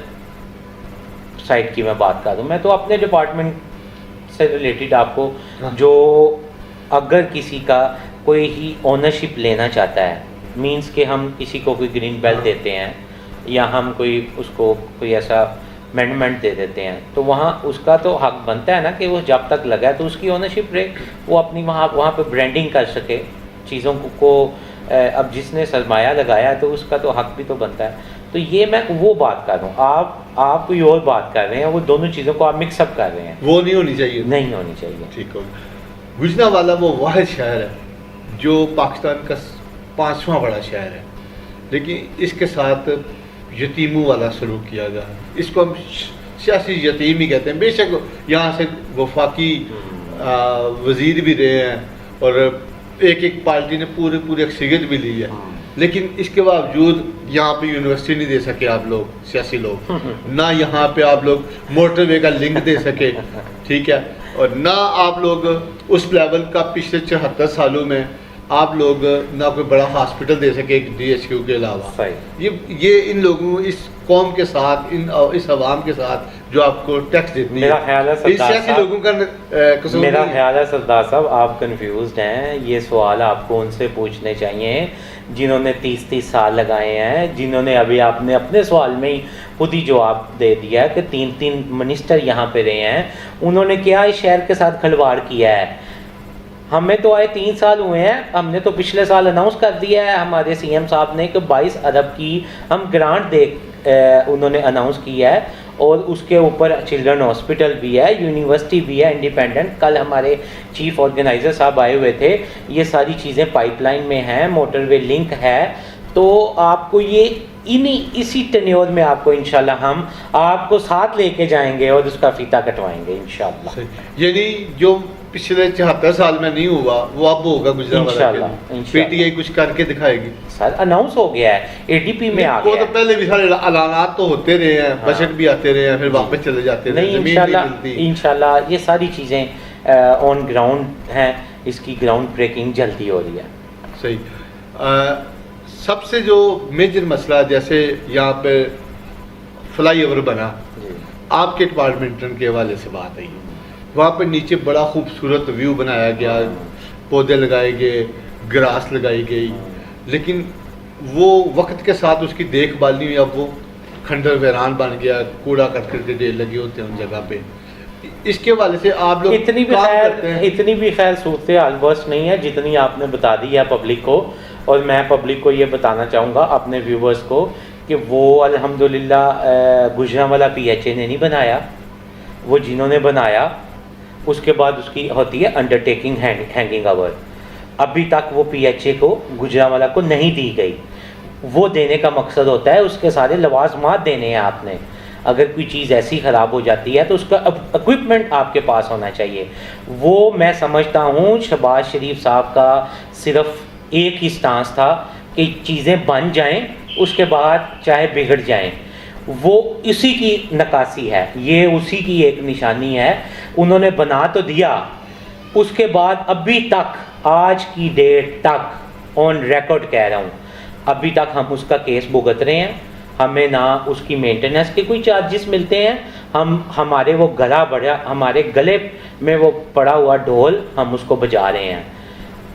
سائڈ کی میں بات کر دوں. میں تو اپنے ڈپارٹمنٹ سے ریلیٹڈ آپ کو جو اگر کسی کا کوئی ہی اونرشپ لینا چاہتا ہے, مینس کہ ہم کسی کو کوئی گرین بیلٹ دیتے ہیں یا ہم اس کو کوئی ایسا امینڈمنٹ دے دیتے ہیں, تو وہاں اس کا تو حق بنتا ہے نا کہ وہ جب تک لگا ہے تو اس کی اونرشپ رہے, وہ اپنی وہاں پہ برانڈنگ کر سکے چیزوں کو. اب جس نے سرمایہ لگایا ہے تو اس کا تو حق بھی تو بنتا ہے. تو یہ میں وہ بات کر رہا ہوں, آپ کوئی اور بات کر رہے ہیں, وہ دونوں چیزوں کو آپ مکس اپ کر رہے ہیں. وہ نہیں ہونی چاہیے, نہیں ہونی چاہیے. ٹھیک ہو. گجرانوالہ وہ واحد شہر ہے جو پاکستان کا 5واں بڑا شہر ہے, لیکن اس کے ساتھ یتیموں والا سلوک کیا گیا. اس کو ہم سیاسی یتیم ہی کہتے ہیں. بے شک یہاں سے وفاقی وزیر بھی رہے ہیں اور ایک پارٹی نے پورے اکثریت بھی لی ہے, لیکن اس کے باوجود یہاں پہ یونیورسٹی نہیں دے سکے آپ لوگ, سیاسی لوگ, نہ یہاں پہ آپ لوگ موٹر وے کا لنک دے سکے, ٹھیک ہے, اور نہ آپ لوگ اس لیول کا پچھلے 74 سالوں میں آپ لوگ نہ کوئی بڑا ہاسپٹل دے سکے ڈی ایچ کیو کے علاوہ. یہ ان لوگوں اس قوم کے ساتھ اس عوام کے ساتھ جو آپ کو ٹیکس دیتی ہے, میرا خیال ہے سیاسی لوگوں کا قصور. میرا خیال ہے سردار صاحب آپ کنفیوزڈ ہیں. یہ سوال آپ کو ان سے پوچھنے چاہیے جنہوں نے 30 سال لگائے ہیں, جنہوں نے ابھی آپ نے اپنے سوال میں ہی خود ہی جواب دے دیا کہ 3 منسٹر یہاں پہ رہے ہیں. انہوں نے کیا اس شہر کے ساتھ کھلواڑ کیا ہے؟ ہمیں تو آئے 3 سال ہوئے ہیں, ہم نے تو پچھلے سال اناؤنس کر دیا ہے ہمارے سی ایم صاحب نے کہ 22 ارب کی ہم گرانٹ انہوں نے اناؤنس کیا ہے, اور اس کے اوپر چلڈرن ہاسپٹل بھی ہے, یونیورسٹی بھی ہے انڈیپینڈنٹ. کل ہمارے چیف آرگنائزر صاحب آئے ہوئے تھے, یہ ساری چیزیں پائپ لائن میں ہیں, موٹر وے لنک ہے. تو آپ کو یہ اسی ٹینیور میں آپ کو انشاءاللہ ہم آپ کو ساتھ لے کے جائیں گے اور اس کا فیتہ کٹوائیں گے انشاءاللہ. یعنی جو پچھلے 74 سال میں نہیں ہوا وہ اب ہوگا گجرانوالہ کے. پی ٹی آئی کچھ کر کے دکھائے گی سر, اناؤنس ہو گیا ہے, اے ڈی پی میں آ گیا. وہ تو پہلے بھی سارے اعلانات تو ہوتے رہے ہیں, بجٹ بھی آتے رہے ہیں, پھر واپس چلے جاتے رہے. نہیں انشاءاللہ یہ ساری چیزیں آن گراؤنڈ ہیں, اس کی گراؤنڈ بریکنگ جلدی ہو رہی ہے. صحیح. سب سے جو میجر مسئلہ جیسے یہاں پہ فلائی اوور بنا, آپ کے ڈپارٹمنٹ کے حوالے سے بات آئی, وہاں پہ نیچے بڑا خوبصورت ویو بنایا گیا, پودے لگائے گئے, گراس لگائی گئی, لیکن وہ وقت کے ساتھ اس کی دیکھ بھال نہیں ہوئی. اب وہ کھنڈر ویران بن گیا, کوڑا کرکٹ کے ڈھیر لگے ہوتے ہیں ان جگہ پہ. اس کے حوالے سے آپ لوگ اتنی بھی خیر صورتحال ورسٹ نہیں ہے جتنی آپ نے بتا دی ہے پبلک کو. اور میں پبلک کو یہ بتانا چاہوں گا اپنے ویورز کو کہ وہ الحمدللہ گجرانوالہ پی ایچ اے نے نہیں بنایا, وہ جنہوں نے بنایا اس کے بعد اس کی ہوتی ہے انڈر ٹیکنگ ہینگنگ اوور. ابھی تک وہ پی ایچ اے کو گجرانوالہ کو نہیں دی گئی. وہ دینے کا مقصد ہوتا ہے اس کے سارے لوازمات دینے ہیں آپ نے. اگر کوئی چیز ایسی خراب ہو جاتی ہے تو اس کا اکوپمنٹ آپ کے پاس ہونا چاہیے. وہ میں سمجھتا ہوں شہباز شریف صاحب کا صرف ایک ہی سٹانس تھا کہ چیزیں بن جائیں, اس کے بعد چاہے بگڑ جائیں. وہ اسی کی نکاسی ہے, یہ اسی کی ایک نشانی ہے. انہوں نے بنا تو دیا, اس کے بعد ابھی تک آج کی ڈیٹ تک آن ریکارڈ کہہ رہا ہوں, ابھی تک ہم اس کا کیس بھگت رہے ہیں. ہمیں نہ اس کی مینٹیننس کے کوئی چارجز ملتے ہیں, ہمارے وہ ہمارے گلے میں وہ پڑا ہوا ڈھول ہم اس کو بجا رہے ہیں.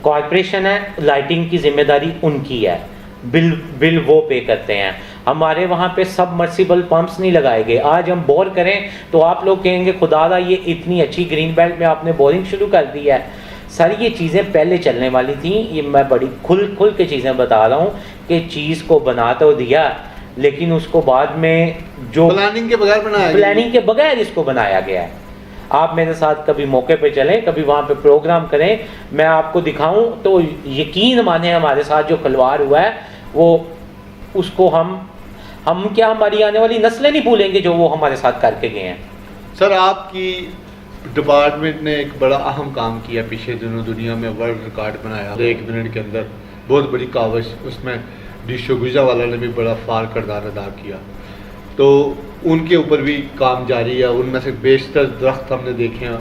کارپوریشن ہے, لائٹنگ کی ذمہ داری ان کی ہے, بل وہ پے کرتے ہیں. ہمارے وہاں پہ سب مرسیبل پمپس نہیں لگائے گئے. آج ہم بور کریں تو آپ لوگ کہیں گے خدا دا یہ اتنی اچھی گرین بیلٹ میں آپ نے بورنگ شروع کر دی ہے. سر یہ چیزیں پہلے چلنے والی تھیں. یہ میں بڑی کھل کے چیزیں بتا رہا ہوں کہ چیز کو بنا تو دیا, لیکن اس کو بعد میں جو پلاننگ کے بغیر اس کو بنایا گیا ہے. آپ میرے ساتھ کبھی موقع پہ چلیں, کبھی وہاں پہ پروگرام کریں, میں آپ کو دکھاؤں تو یقین مانیں ہمارے ساتھ جو کھلواڑ ہوا ہے وہ اس کو ہم کیا ہماری آنے والی نسلیں نہیں بھولیں گے جو وہ ہمارے ساتھ کر کے گئے ہیں. سر آپ کی ڈپارٹمنٹ نے ایک بڑا اہم کام کیا پچھلے دنوں, دنیا میں ورلڈ ریکارڈ بنایا 1 منٹ کے اندر, بہت بڑی کاوش. اس میں ڈیشو گجرانوالہ نے بھی بڑا فعال کردار ادا کیا. تو ان کے اوپر بھی کام جاری ہے. ان میں سے بیشتر درخت ہم نے دیکھے ہیں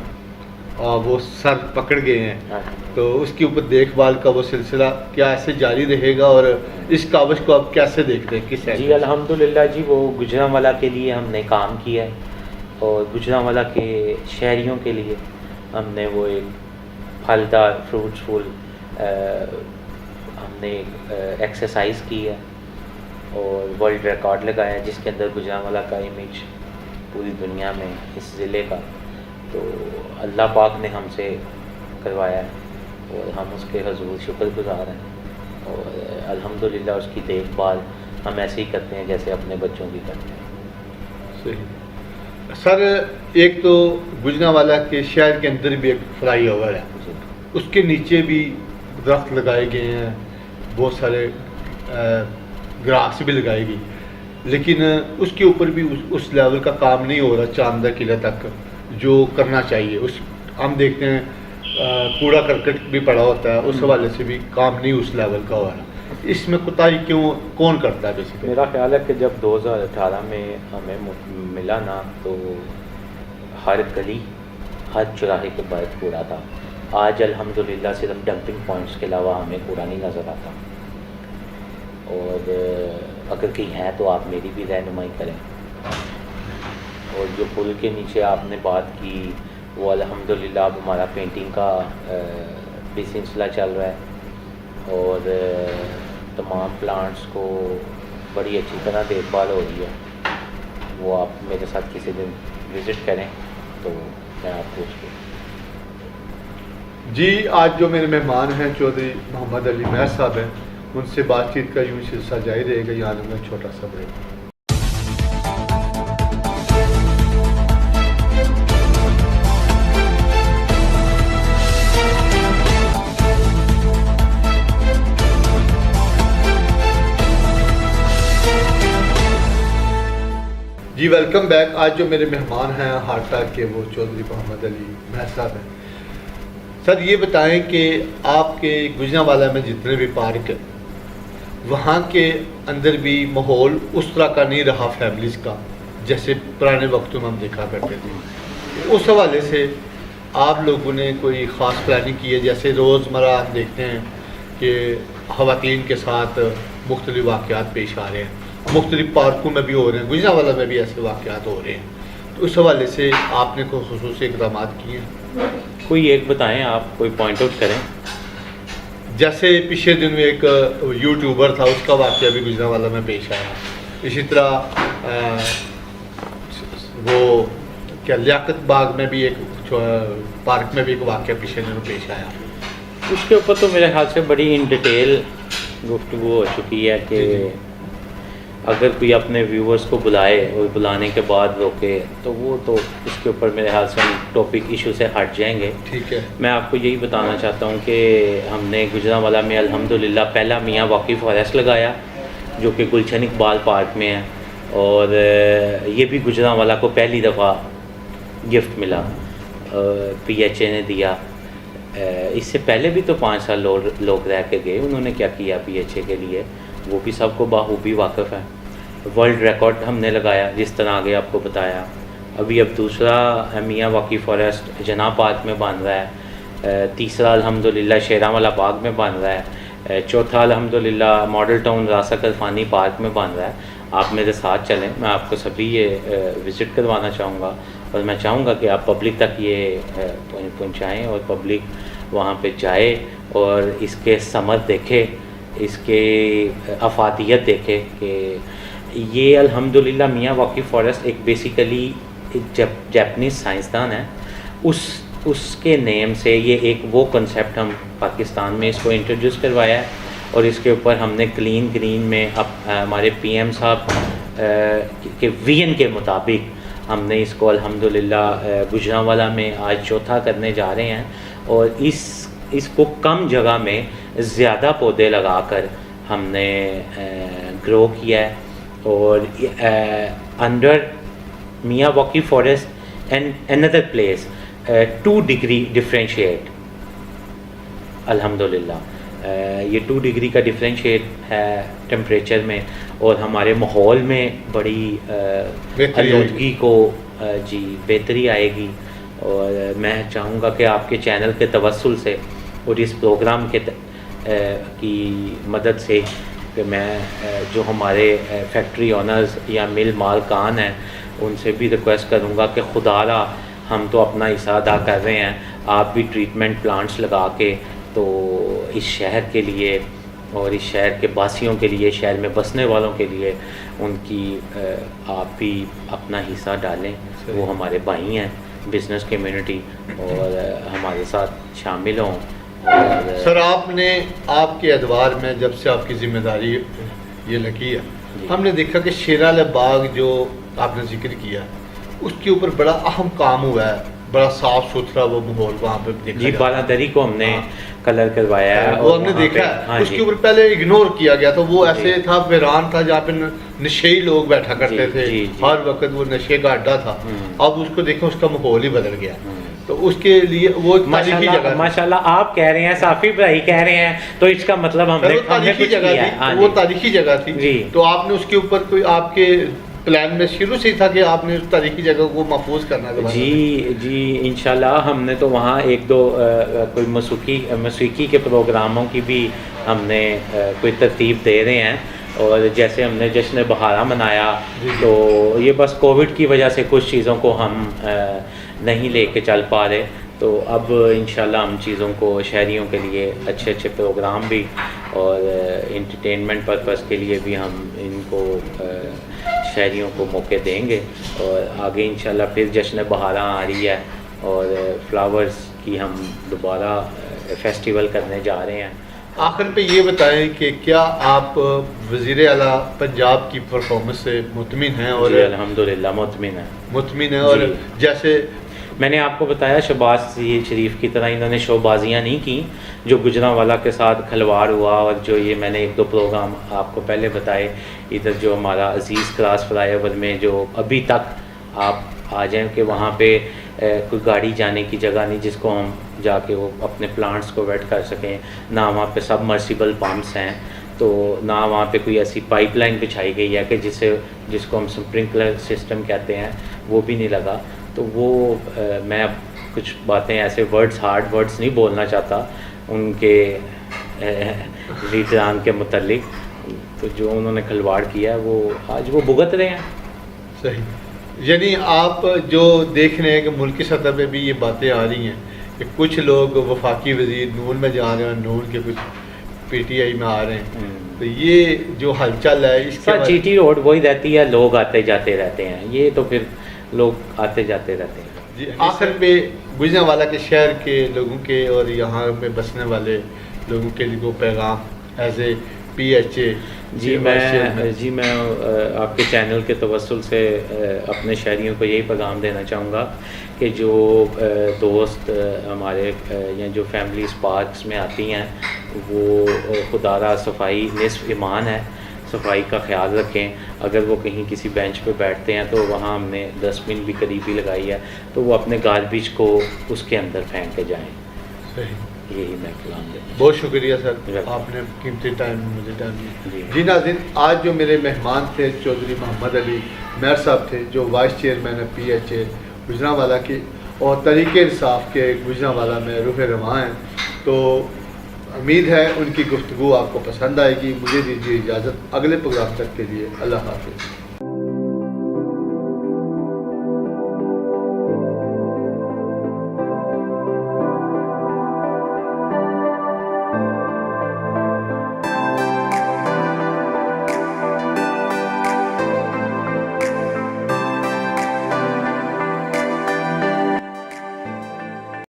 اور وہ سر پکڑ گئے ہیں. تو اس کے اوپر دیکھ بھال کا وہ سلسلہ کیا ایسے جاری رہے گا, اور اس کاوش کو آپ کیسے دیکھتے ہیں, کس جی الحمدللہ جی وہ گجرانوالہ کے لیے ہم نے کام کیا ہے, اور گجرانوالہ کے شہریوں کے لیے ہم نے وہ ایک پھلدار فروٹس فل ہم نے ایکسرسائز کی ہے اور ورلڈ ریکارڈ لگایا ہے جس کے اندر گجرانوالہ کا امیج پوری دنیا میں اس ضلع کا تو اللہ پاک نے ہم سے کروایا ہے اور ہم اس کے حضور شکر گزار ہیں. اور الحمدللہ اس کی دیکھ بھال ہم ایسے ہی کرتے ہیں جیسے اپنے بچوں کی کرتے ہیں. صحیح. سر ایک تو گجرانوالہ کے شہر کے اندر بھی ایک فلائی اوور ہے, اس کے نیچے بھی درخت لگائے گئے ہیں, بہت سارے گراس بھی لگائی گئی, لیکن اس کے اوپر بھی اس لیول کا کام نہیں ہو رہا چاندہ قلعہ تک جو کرنا چاہیے. اس ہم دیکھتے ہیں کوڑا کرکٹ بھی پڑا ہوتا ہے, اس حوالے سے بھی کام نہیں اس لیول کا ہو رہا. اس میں کوتاہی کون کرتا ہے بیسیکلی؟ میرا خیال ہے کہ جب 2018 میں ہمیں ملا نا تو ہر گلی ہر چوراہے کے باہر کوڑا تھا. آج الحمدللہ صرف ڈمپنگ پوائنٹس کے علاوہ ہمیں کوڑا نہیں نظر آتا, اور اگر کہیں ہے تو آپ میری بھی رہنمائی کریں. اور جو پل کے نیچے آپ نے بات کی وہ الحمدللہ اب ہمارا پینٹنگ کا بھی سلسلہ چل رہا ہے, اور تمام پلانٹس کو بڑی اچھی طرح دیکھ بھال ہو رہی ہے. وہ آپ میرے ساتھ کسی دن وزٹ کریں تو میں آپ کو اس کو جی آج جو میرے مہمان ہیں چودھری محمد علی مہر صاحب ہیں، ان سے بات چیت کا یوں سلسلہ جاری رہے گا، یہاں میں چھوٹا سا بریک۔ جی ویلکم بیک۔ آج جو میرے مہمان ہیں ہارٹ اٹیک کے، وہ چودھری محمد علی مہر صاحب ہیں۔ سر یہ بتائیں کہ آپ کے گجرانوالہ میں جتنے بھی پارک ہیں، وہاں کے اندر بھی ماحول اس طرح کا نہیں رہا فیملیز کا جیسے پرانے وقتوں میں ہم دیکھا کرتے تھے۔ اس حوالے سے آپ لوگوں نے کوئی خاص پلاننگ کی ہے؟ جیسے روزمرہ ہم دیکھتے ہیں کہ خواتین کے ساتھ مختلف واقعات پیش آ رہے ہیں، مختلف پارکوں میں بھی ہو رہے ہیں، گجرانوالہ میں بھی ایسے واقعات ہو رہے ہیں، تو اس حوالے سے آپ نے کوئی خصوصی اقدامات کیے ہیں؟ کوئی ایک بتائیں، آپ کوئی پوائنٹ آؤٹ کریں۔ جیسے پچھلے دنوں ایک یوٹیوبر تھا، اس کا واقعہ بھی گجرانوالہ میں پیش آیا۔ اسی طرح وہ کیا لیاقت باغ میں بھی ایک پارک میں بھی ایک واقعہ پچھلے دنوں پیش آیا۔ اس کے اوپر تو میرے خیال سے بڑی ان ڈیٹیل گفتگو ہو چکی ہے کہ اگر کوئی اپنے ویورز کو بلائے اور بلانے کے بعد روکے تو وہ تو اس کے اوپر میرے خیال سے ہم ٹاپک ایشو سے ہٹ جائیں گے۔ ٹھیک ہے، میں آپ کو یہی بتانا چاہتا ہوں کہ ہم نے گجرانوالہ میں الحمدللہ پہلا میاں واقعی فارسٹ لگایا جو کہ گلشن اقبال پارک میں ہے، اور یہ بھی گجرانوالہ کو پہلی دفعہ گفٹ ملا، پی ایچ اے نے دیا۔ اس سے پہلے بھی تو 5 سال لوگ رہ کے گئے، انہوں نے کیا کیا پی ایچ اے کے لیے وہ بھی سب کو بخوبی واقف ہے۔ ورلڈ ریکارڈ ہم نے لگایا جس طرح آگے آپ کو بتایا۔ اب دوسرا میاں واقعی فارسٹ جناح پارک میں بن رہا ہے، تیسرا الحمدللہ شیراں باغ میں بن رہا ہے، چوتھا الحمدللہ ماڈل ٹاؤن راسک الفانی پارک میں بن رہا ہے۔ آپ میرے ساتھ چلیں، میں آپ کو سبھی یہ وزٹ کروانا چاہوں گا، اور میں چاہوں گا کہ آپ پبلک تک یہ پہنچائیں اور پبلک وہاں پہ جائے اور اس کے ثمر دیکھے، اس کے افادیت دیکھے کہ یہ الحمدللہ میاں واقعی فارسٹ ایک بیسیکلی جاپنیز سائنسدان ہے، اس کے نیم سے یہ ایک وہ کنسیپٹ ہم پاکستان میں اس کو انٹروڈیوس کروایا ہے، اور اس کے اوپر ہم نے کلین گرین میں ہمارے پی ایم صاحب کے ویژن کے مطابق ہم نے اس کو الحمدللہ گجرانوالہ میں آج چوتھا کرنے جا رہے ہیں، اور اس کو کم جگہ میں زیادہ پودے لگا کر ہم نے گرو کیا ہے، اور انڈر میاں واقعی forest and another place 2 degree differentiate الحمدللہ۔ یہ 2 ڈگری کا ڈفرینشیٹ ہے ٹیمپریچر میں، اور ہمارے ماحول میں بڑی آلودگی کو جی بہتری آئے گی۔ اور میں چاہوں گا کہ آپ کے چینل کے توسل سے اور اس پروگرام کی مدد سے کہ میں جو ہمارے فیکٹری اونرز یا مل مالکان ہیں ان سے بھی ریکویسٹ کروں گا کہ خدا را ہم تو اپنا حصہ ادا کر رہے ہیں، آپ بھی ٹریٹمنٹ پلانٹس لگا کے تو اس شہر کے لیے اور اس شہر کے باسیوں کے لیے، شہر میں بسنے والوں کے لیے ان کی آپ بھی اپنا حصہ ڈالیں۔ وہ ہمارے بھائی ہیں، بزنس کمیونٹی، اور ہمارے ساتھ شامل ہوں۔ سر آپ نے آپ کے ادوار میں جب سے آپ کی ذمہ داری یہ لگی ہے، ہم نے دیکھا کہ شیراں باغ جو آپ نے ذکر کیا اس کے اوپر بڑا اہم کام ہوا ہے، بڑا صاف ستھرا وہ ماحول وہاں پہ دیکھا جی، بالادری کو ہم نے کلر کروایا ہے، وہ ہم نے دیکھا ہے۔ اس کے اوپر پہلے اگنور کیا گیا تھا، وہ ایسے تھا ویران تھا جہاں پہ نشئی لوگ بیٹھا کرتے تھے، ہر وقت وہ نشے کا اڈا تھا۔ اب اس کو دیکھیں، اس کا ماحول ہی بدل گیا، تو اس کے لیے وہ تاریخی جگہ، ماشاءاللہ آپ کہہ رہے ہیں، صافی بھائی کہہ رہے ہیں، تو اس کا مطلب ہم نے تاریخی جگہ تھی، وہ تاریخی جگہ تھی، تو آپ نے اس کے اوپر کوئی آپ کے پلان میں شروع سے تھا کہ آپ نے اس تاریخی جگہ کو محفوظ کرنا ہے؟ جی انشاءاللہ ہم نے تو وہاں 1-2 کوئی موسیقی کے پروگراموں کی بھی ہم نے کوئی ترتیب دے رہے ہیں، اور جیسے ہم نے جشن بہارا منایا تو یہ بس کووڈ کی وجہ سے کچھ چیزوں کو ہم نہیں لے کے چل پا رہے، تو اب انشاءاللہ ہم چیزوں کو شہریوں کے لیے اچھے پروگرام بھی اور انٹرٹینمنٹ پرپس کے لیے بھی ہم ان کو شہریوں کو موقع دیں گے، اور آگے انشاءاللہ پھر جشن بہارا آ رہی ہے اور فلاورز کی ہم دوبارہ فیسٹیول کرنے جا رہے ہیں. آخر پہ یہ بتائیں کہ کیا آپ وزیر اعلیٰ پنجاب کی پرفارمنس سے مطمئن ہیں؟ اور جی الحمدللہ مطمئن ہے. اور جی. جیسے میں نے آپ کو بتایا شہباز شریف کی طرح انہوں نے شو بازیاں نہیں کی جو گجرانوالہ کے ساتھ کھلواڑ ہوا، اور جو یہ میں نے ایک دو پروگرام آپ کو پہلے بتائے ادھر جو ہمارا عزیز کراس فلائی اوور میں جو ابھی تک آپ آ جائیں کہ وہاں پہ کوئی گاڑی جانے کی جگہ نہیں جس کو ہم جا کے وہ اپنے پلانٹس کو ویٹ کر سکیں، نہ وہاں پہ سب مرسیبل پمپس ہیں، تو نہ وہاں پہ کوئی ایسی پائپ لائن بچھائی گئی ہے کہ جس کو ہم سپرنکلر سسٹم کہتے ہیں وہ بھی نہیں لگا. تو وہ میں اب کچھ باتیں ایسے ہارڈ ورڈز نہیں بولنا چاہتا ان کے لیڈران کے متعلق، تو جو انہوں نے کھلواڑ کیا ہے وہ آج وہ بھگت رہے ہیں. صحیح، یعنی آپ جو دیکھ رہے ہیں کہ ملکی سطح پہ بھی یہ باتیں آ رہی ہیں کہ کچھ لوگ وفاقی وزیر نون میں جا رہے ہیں اور نون کے کچھ پی ٹی آئی میں آ رہے ہیں، تو یہ جو ہلچل ہے اس کے جی ٹی روڈ وہی رہتی ہے، لوگ آتے جاتے رہتے ہیں، یہ تو پھر لوگ آتے جاتے رہتے ہیں. جی آخر پہ گجرانوالہ کے شہر کے لوگوں کے اور یہاں پہ بسنے والے لوگوں کے لیے وہ پیغام as a P H A. جی میں آپ کے چینل کے توسل سے اپنے شہریوں کو یہی پیغام دینا چاہوں گا کہ جو دوست ہمارے یا جو فیملیز پارکس میں آتی ہیں وہ خدا را صفائی نصف ایمان ہے، صفائی کا خیال رکھیں. اگر وہ کہیں کسی بینچ پہ بیٹھتے ہیں تو وہاں ہم نے ڈسٹ بن بھی قریب ہی لگائی ہے، تو وہ اپنے گاربیج کو اس کے اندر پھینک کے جائیں. صحیح، یہی میں کلام دیتا ہوں. بہت شکریہ سر، آپ نے قیمتی ٹائم مجھے ٹائم دیا. جی ناظرین، آج جو میرے مہمان تھے چودھری محمد علی مہر صاحب تھے جو وائس چیئرمین ہے پی ایچ اے گجرانوالہ کی اور تحریک انصاف کے گجرانوالہ میں روح رواں ہیں. تو امید ہے ان کی گفتگو آپ کو پسند آئے گی. مجھے دیجیے اجازت، اگلے پروگرام تک کے لیے اللہ حافظ.